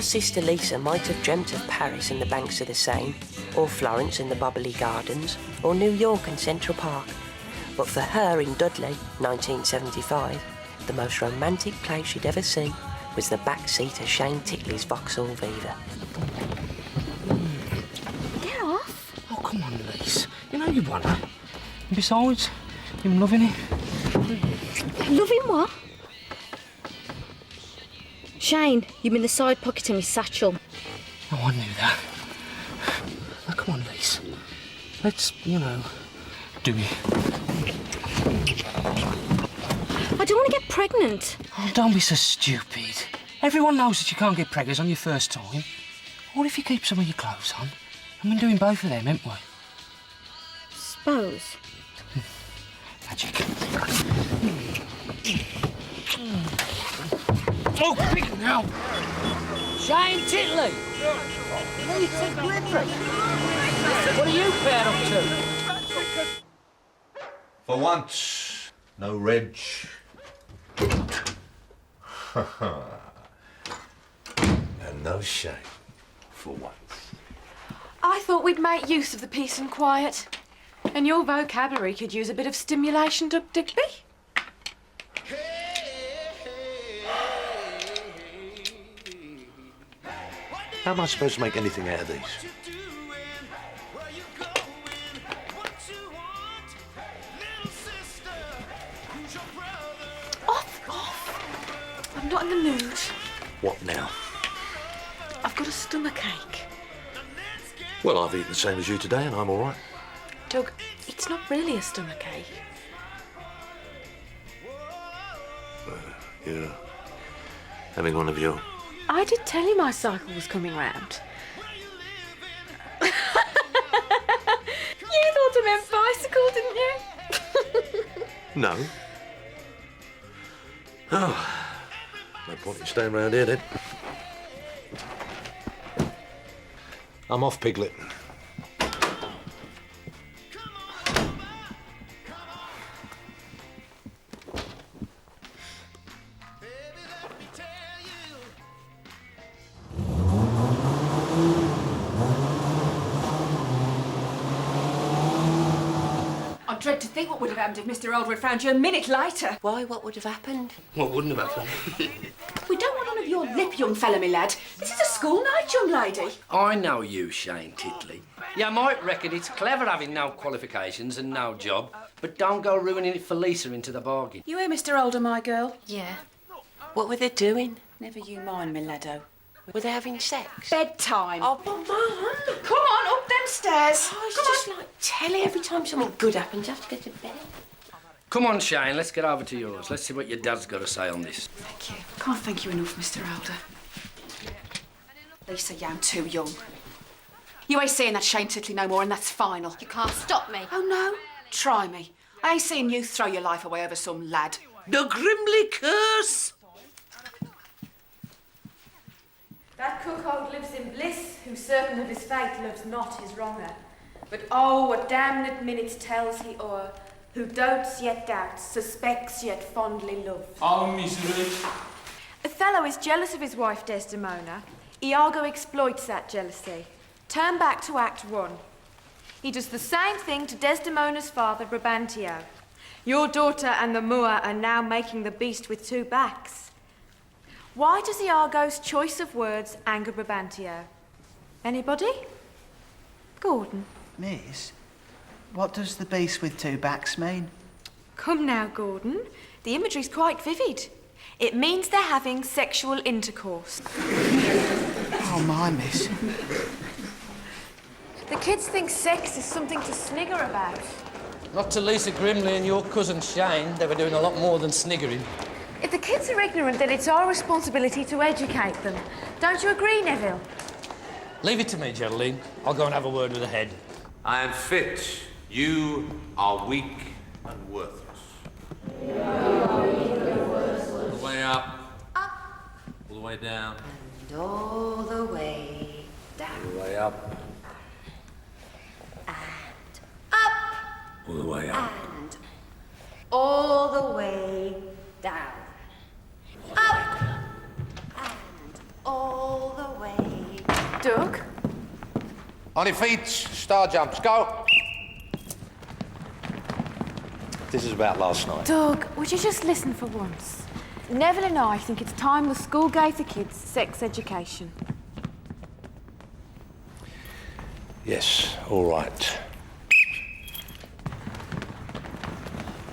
Our sister Lisa might have dreamt of Paris and the banks of the Seine, or Florence and the bubbly gardens, or New York and Central Park. But for her in Dudley, 1975, the most romantic place she'd ever seen was the back seat of Shane Titley's Vauxhall Viva. Get off. Oh, come on, Lise. You know you want her. And besides, I'm loving it. Loving what? Shane, you've been the side pocket in my satchel. Oh, I knew that. Now, come on, Lise. Let's, do it. I don't want to get pregnant. Oh, don't be so stupid. Everyone knows that you can't get pregnant on your first time. What if you keep some of your clothes on? I've been doing both of them, haven't we? Suppose. Magic. Oh, quick now! Shane Titley! Lisa Grimleys! What are you pair up to? For once, no reg. And no shame. For once. I thought we'd make use of the peace and quiet. And your vocabulary could use a bit of stimulation, Doug Digby. How am I supposed to make anything out of these? Off! I'm not in the mood. What now? I've got a stomachache. Well, I've eaten the same as you today and I'm all right. Doug, it's not really a stomachache. You're having one of your... I did tell you my cycle was coming round. You thought I meant bicycle, didn't you? No. Oh, no point in staying around here then. I'm off, Piglet. I dread to think what would have happened if Mr. Alder had found you a minute later. Why, what would have happened? What wouldn't have happened? We don't want none of your lip, young fella, me lad. This is a school night, young lady. I know you, Shane Titley. You might reckon it's clever having no qualifications and no job, but don't go ruining it for Lisa into the bargain. You hear, Mr. Alder, my girl? Yeah. What were they doing? Never you mind, me laddo. Were they having sex? Bedtime. Oh, Mum! Come on, up them stairs. Oh, it's just like telly. Every time something good happens, you have to go to bed. Come on, Shane, let's get over to yours. Let's see what your dad's got to say on this. Thank you. Can't thank you enough, Mr. Alder. Lisa, you're too young. You ain't seeing that Shane Titley no more, and that's final. You can't stop me. Oh, no? Try me. I ain't seeing you throw your life away over some lad. The Grimley curse! That cuckold lives in bliss, who certain of his fate loves not his wronger. But oh, what damned minutes tells he o'er, who dotes yet doubts, suspects yet fondly loves. Oh, misery. The fellow is jealous of his wife Desdemona. Iago exploits that jealousy. Turn back to Act 1. He does the same thing to Desdemona's father, Brabantio. Your daughter and the Moor are now making the beast with two backs. Why does Iago's choice of words anger Brabantio? Anybody? Gordon. Miss, what does the beast with two backs mean? Come now, Gordon. The imagery's quite vivid. It means they're having sexual intercourse. Oh, my miss. The kids think sex is something to snigger about. Not to Lisa Grimley and your cousin Shane. They were doing a lot more than sniggering. If the kids are ignorant, then it's our responsibility to educate them. Don't you agree, Neville? Leave it to me, Geraldine. I'll go and have a word with the head. I am fit. You are weak and worthless. All the way up. Up. All the way down. And all the way down. All the way up. And up. All the way up. And all the way down. Up. And all the On your feet, star jumps, go. This is about last night. Doug, would you just listen for once? Neville and I think it's time the school gave the kids sex education. Yes, all right.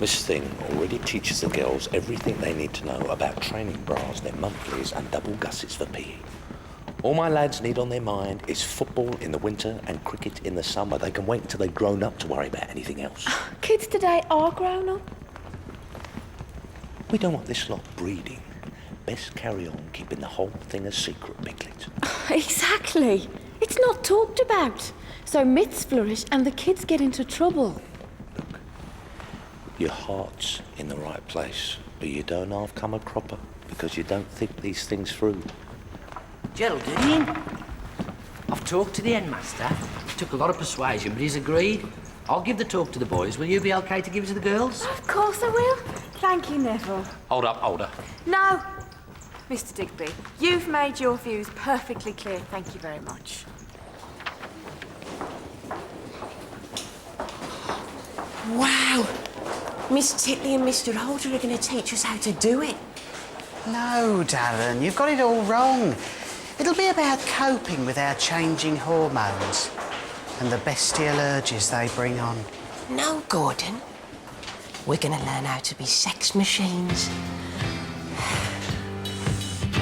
Miss Thing already teaches the girls everything they need to know about training bras, their monthlies and double gussets for PE. All my lads need on their mind is football in the winter and cricket in the summer. They can wait until they've grown up to worry about anything else. Kids today are grown up. We don't want this lot breeding. Best carry on keeping the whole thing a secret, Piglet. Exactly. It's not talked about. So myths flourish and the kids get into trouble. Look, your heart's in the right place, but you don't half come a cropper because you don't think these things through. Geraldine, I've talked to the headmaster. It took a lot of persuasion, but he's agreed. I'll give the talk to the boys. Will you be okay to give it to the girls? Of course I will. Thank you, Neville. Hold up, hold up. No. Mr. Digby, you've made your views perfectly clear. Thank you very much. Wow! Miss Titley and Mr. Holder are going to teach us how to do it. No, Darren, you've got it all wrong. It'll be about coping with our changing hormones and the bestial urges they bring on. No, Gordon. We're going to learn how to be sex machines.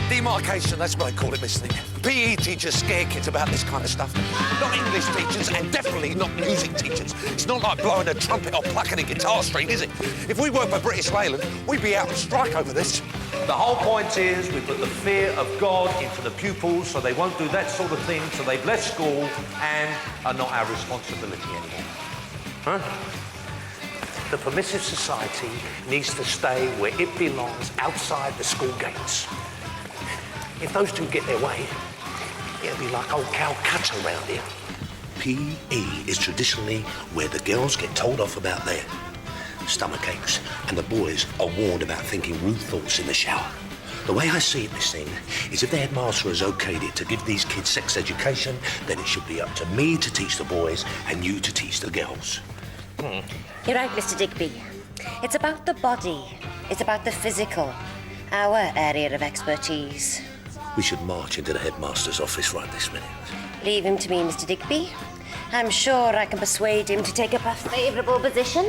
Demarcation, that's what I call it, Miss Thing. PE teachers scare kids about this kind of stuff. Not English teachers, and definitely not music teachers. It's not like blowing a trumpet or plucking a guitar string, is it? If we worked for British Leyland, we'd be out on strike over this. The whole point is we put the fear of God into the pupils so they won't do that sort of thing, so they've left school and are not our responsibility anymore. Huh? The permissive society needs to stay where it belongs, outside the school gates. If those two get their way, it'll be like old Calcutta around here. PE is traditionally where the girls get told off about their stomach aches and the boys are warned about thinking rude thoughts in the shower. The way I see it, Miss Thing, is if the headmaster has okayed it to give these kids sex education, then it should be up to me to teach the boys and you to teach the girls. You're right, Mr. Digby. It's about the body. It's about the physical. Our area of expertise. We should march into the headmaster's office right this minute. Leave him to me, Mr. Digby. I'm sure I can persuade him to take up a favourable position.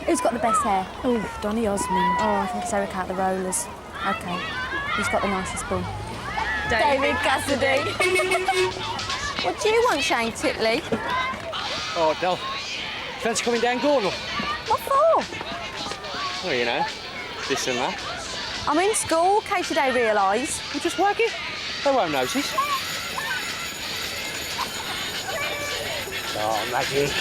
Who's got the best hair? Oh, Donny Osmond. Oh, I think it's Eric out the rollers. OK. Who's got the nicest bum? David Cassidy. What do you want, Shane Titley? Oh, Del. Fancy coming down Gordon? What for? Well, you know, this and that. I'm in school, in case you don't realise. Well, just whack it. They won't notice. Oh, magic.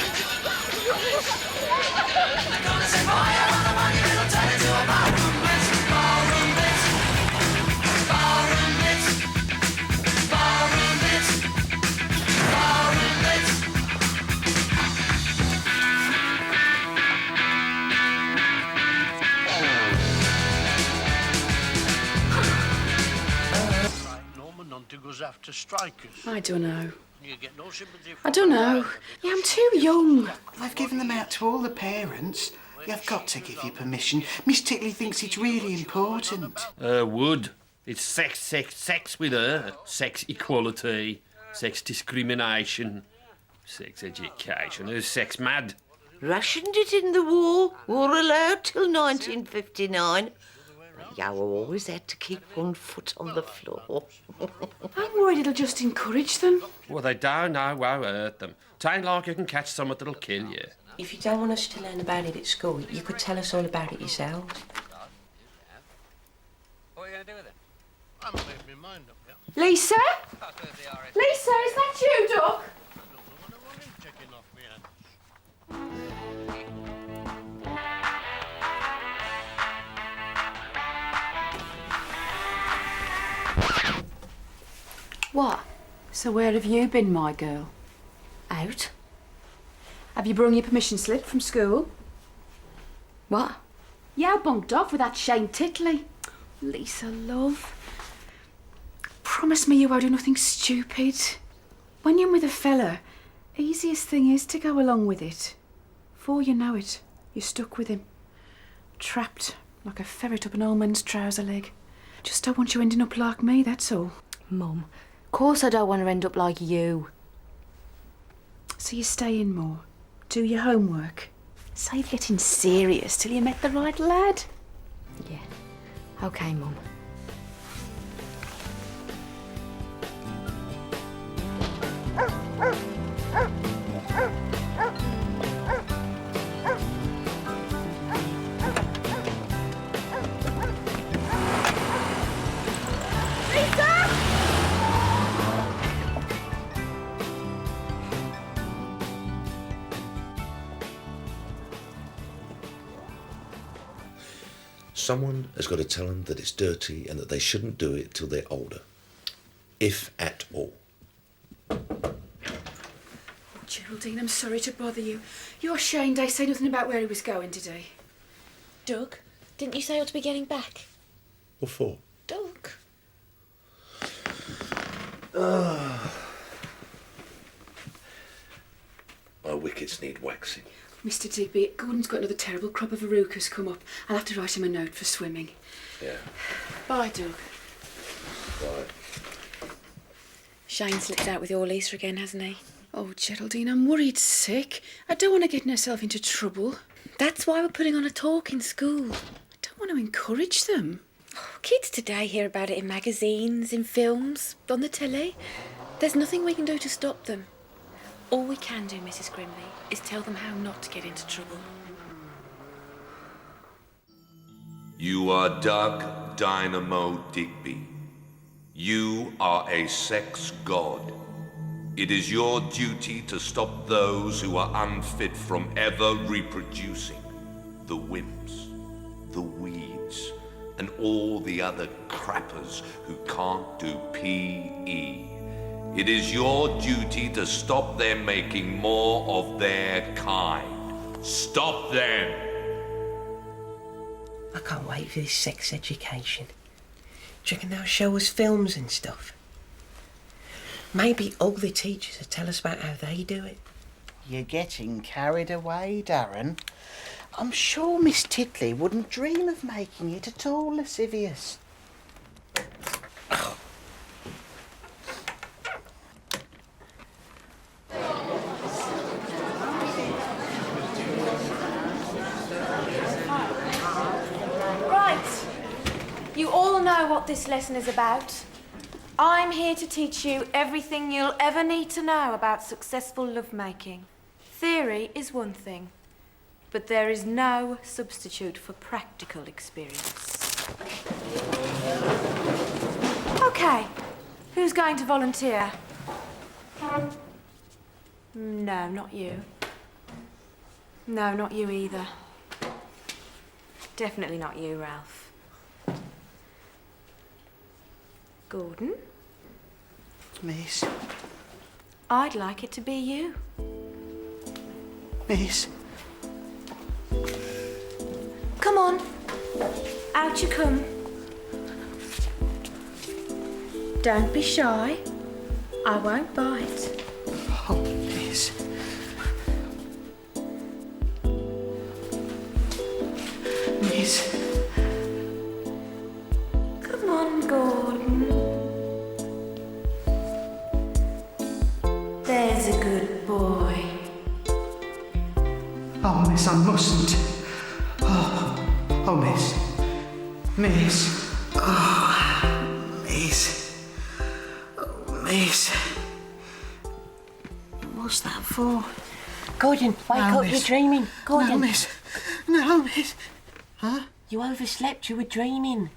Goes after strikers. I don't know. You get no sympathy for I don't know. Yeah, I'm too young. I've given them out to all the parents. You've got to give your permission. Miss Titley thinks it's really important. Would. It's sex with her. Sex equality, sex discrimination, sex education. Who's sex mad? Rationed it in the war. War allowed till 1959. You always had to keep one foot on the floor. I'm worried it'll just encourage them. Well, they don't know won't hurt them. It ain't like you can catch someone that'll kill you. If you don't want us to learn about it at school, you could tell us all about it yourselves. What are you going to do with it? I'm making my mind up, yeah. Lisa? Lisa, is that you, Doc? No one is checking off me hands. What? So where have you been, my girl? Out. Have you brung your permission slip from school? What? Yeah, I bunked off with that Shane Titley. Lisa, love. Promise me you won't do nothing stupid. When you're with a fella, easiest thing is to go along with it. Before you know it, you're stuck with him. Trapped like a ferret up an old man's trouser leg. Just don't want you ending up like me, that's all. Mum, of course I don't want to end up like you. So you stay in more, do your homework, save getting serious till you met the right lad. Yeah. OK, Mum. Someone has got to tell them that it's dirty and that they shouldn't do it till they're older. If at all. Geraldine, I'm sorry to bother you. You're Shane Day say nothing about where he was going today. Doug, didn't you say you ought to be getting back? What for? Doug. My wickets need waxing. Mr Digby, Gordon's got another terrible crop of verrucas come up. I'll have to write him a note for swimming. Yeah. Bye, Doug. Right. Shane slipped out with your Lisa again, hasn't he? Oh, Geraldine, I'm worried sick. I don't want to get myself into trouble. That's why we're putting on a talk in school. I don't want to encourage them. Oh, kids today hear about it in magazines, in films, on the telly. There's nothing we can do to stop them. All we can do, Mrs. Grimley, is tell them how not to get into trouble. You are Doug Dynamo Digby. You are a sex god. It is your duty to stop those who are unfit from ever reproducing. The wimps, the weeds, and all the other crappers who can't do PE. It is your duty to stop them making more of their kind. Stop them! I can't wait for this sex education. Do you reckon they'll show us films and stuff? Maybe all the teachers will tell us about how they do it. You're getting carried away, Darren. I'm sure Miss Titley wouldn't dream of making it at all lascivious. Right. You all know what this lesson is about. I'm here to teach you everything you'll ever need to know about successful lovemaking. Theory is one thing, but there is no substitute for practical experience. OK, who's going to volunteer? No, not you. No, not you either. Definitely not you, Ralph. Gordon? Miss. I'd like it to be you. Miss. Come on. Out you come. Don't be shy. I won't bite. Oh, miss. Miss. Come on, Gordon. There's a good boy. Oh, miss, I mustn't. Oh, miss. Miss. Oh, miss. Oh, miss. What's that for? Gordon, wake up, miss. you're dreaming. Gordon. No, miss. No, miss. Huh? You overslept, you were dreaming.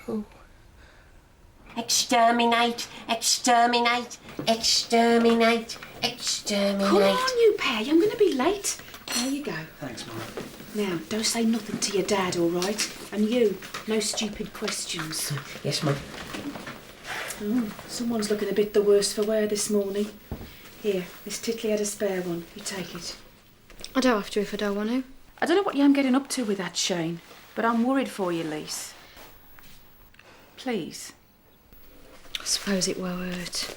Oh. Exterminate, exterminate, exterminate, exterminate. Come on, you pair, I'm going to be late. There you go. Thanks, Mum. Now, don't say nothing to your dad, all right? And you, no stupid questions. Yes, Mum. Oh, someone's looking a bit the worse for wear this morning. Here, Miss Titley had a spare one. You take it. I don't have to if I don't want to. I don't know what I'm getting up to with that, Shane, but I'm worried for you, Lise. Please. I suppose it won't hurt.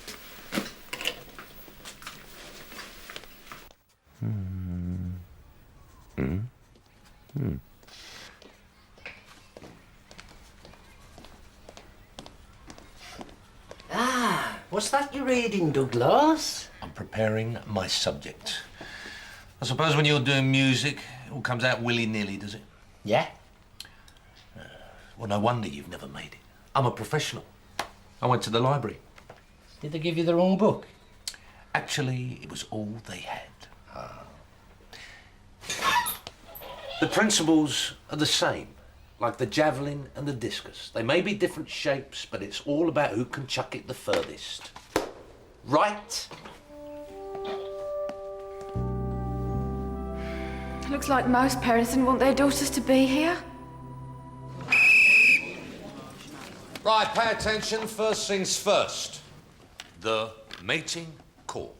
Ah, what's that you're reading, Douglas? I'm preparing my subject. I suppose when you're doing music, it all comes out willy-nilly, does it? Yeah? Well, no wonder you've never made it. I'm a professional. I went to the library. Did they give you the wrong book? Actually, it was all they had. The principles are the same, like the javelin and the discus. They may be different shapes, but it's all about who can chuck it the furthest. Right? It looks like most parents didn't want their daughters to be here. Right, pay attention. First things first. The mating call.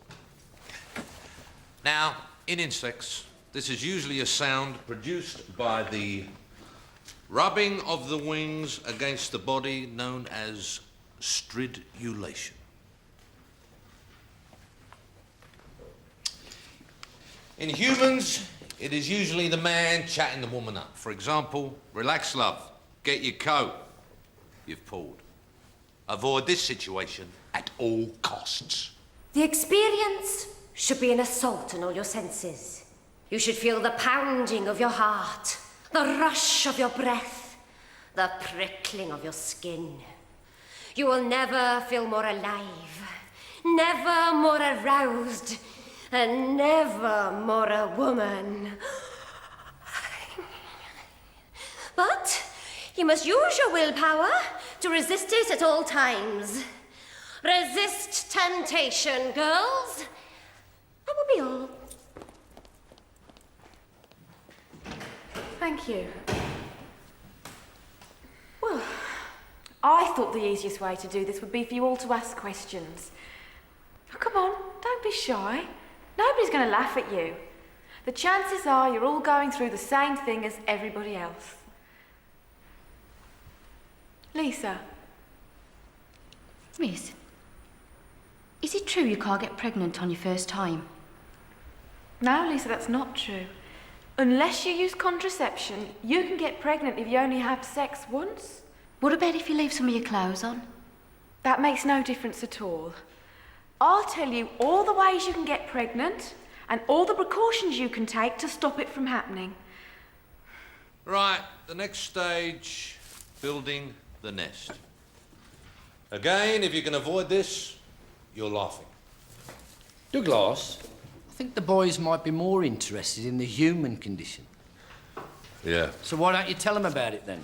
Now, in insects, this is usually a sound produced by the rubbing of the wings against the body, known as stridulation. In humans, it is usually the man chatting the woman up. For example, relax, love, get your coat. You've pulled. Avoid this situation at all costs. The experience should be an assault on all your senses. You should feel the pounding of your heart, the rush of your breath, the prickling of your skin. You will never feel more alive, never more aroused, and never more a woman. But you must use your willpower to resist it at all times. Resist temptation, girls. That will be all. Thank you. Well, I thought the easiest way to do this would be for you all to ask questions. Oh, come on, don't be shy. Nobody's going to laugh at you. The chances are you're all going through the same thing as everybody else. Lisa. Miss, is it true you can't get pregnant on your first time? No, Lisa, that's not true. Unless you use contraception, you can get pregnant if you only have sex once. What about if you leave some of your clothes on? That makes no difference at all. I'll tell you all the ways you can get pregnant and all the precautions you can take to stop it from happening. Right, the next stage, building the nest. Again, if you can avoid this, you're laughing. Douglas, I think the boys might be more interested in the human condition. Yeah. So why don't you tell them about it then?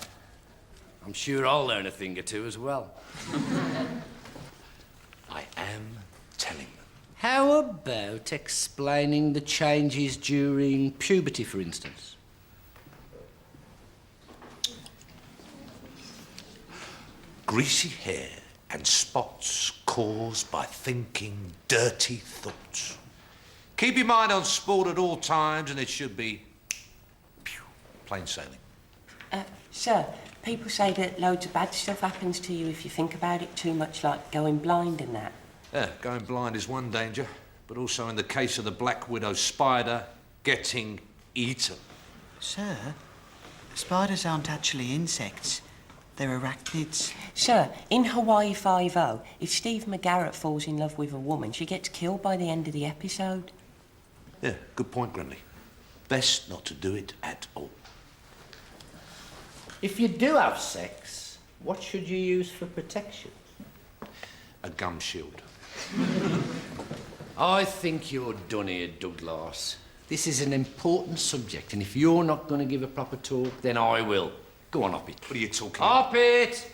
I'm sure I'll learn a thing or two as well. I am telling them. How about explaining the changes during puberty, for instance? Greasy hair and spots caused by thinking dirty thoughts. Keep your mind on sport at all times, and it should be plain sailing. Sir, people say that loads of bad stuff happens to you if you think about it too much, like going blind and that. Yeah, going blind is one danger, but also in the case of the black widow spider, getting eaten. Sir, spiders aren't actually insects. They're arachnids. Sir, in Hawaii Five-0, if Steve McGarrett falls in love with a woman, she gets killed by the end of the episode. Yeah, good point, Grimley. Best not to do it at all. If you do have sex, what should you use for protection? A gum shield. I think you're done here, Douglas. This is an important subject, and if you're not going to give a proper talk, then I will. Go on, Hoppet. What are you talking about? Hoppet!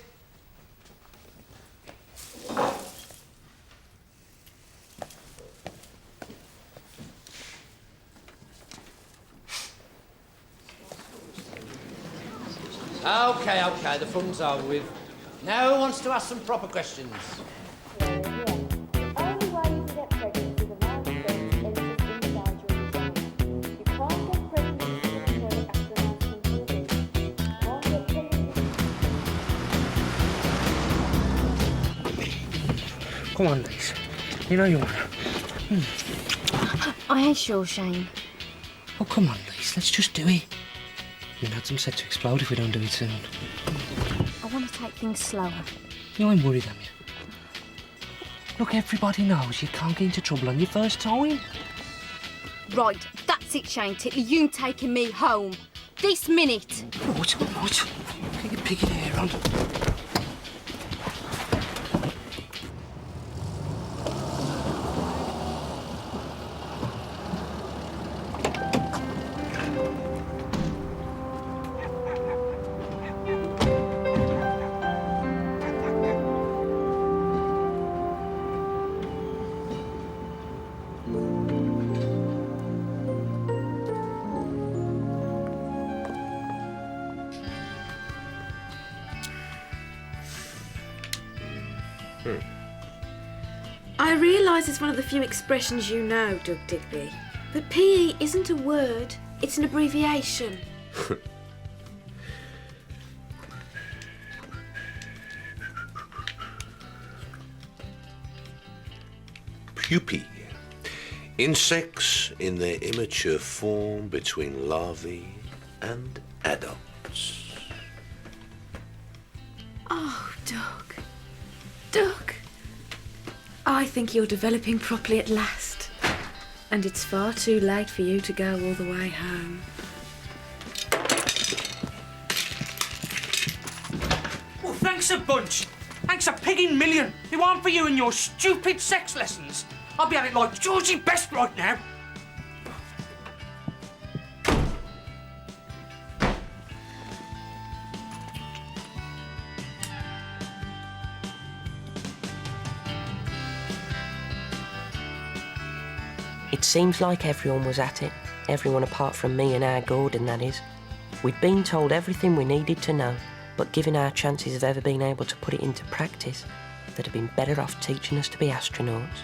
Okay, the fun's over with. Now who wants to ask some proper questions? Only way you can get pregnant is a man inside your vagina. You can't Come on, Lise. You know you want to. I ain't sure, Shane. Oh, come on, Lise. Let's just do it. Your Nad's set to explode if we don't do it soon. I want to take things slower. You ain't worried, am you? Look, everybody knows you can't get into trouble on your first time. Right, that's it, Shane Titley. You taking me home. This minute. What? Get your piggy hair on. I realise it's one of the few expressions you know, Doug Digby. But PE isn't a word, it's an abbreviation. Pupae. Insects in their immature form between larvae and adults. Oh, Doug. Doug. I think you're developing properly at last. And it's far too late for you to go all the way home. Well, thanks a bunch. Thanks a pigging million. It weren't for you and your stupid sex lessons. I'll be at it like Georgie Best right now. It seems like everyone was at it. Everyone apart from me and our Gordon, that is. We'd been told everything we needed to know, but given our chances of ever being able to put it into practice, they'd have been better off teaching us to be astronauts.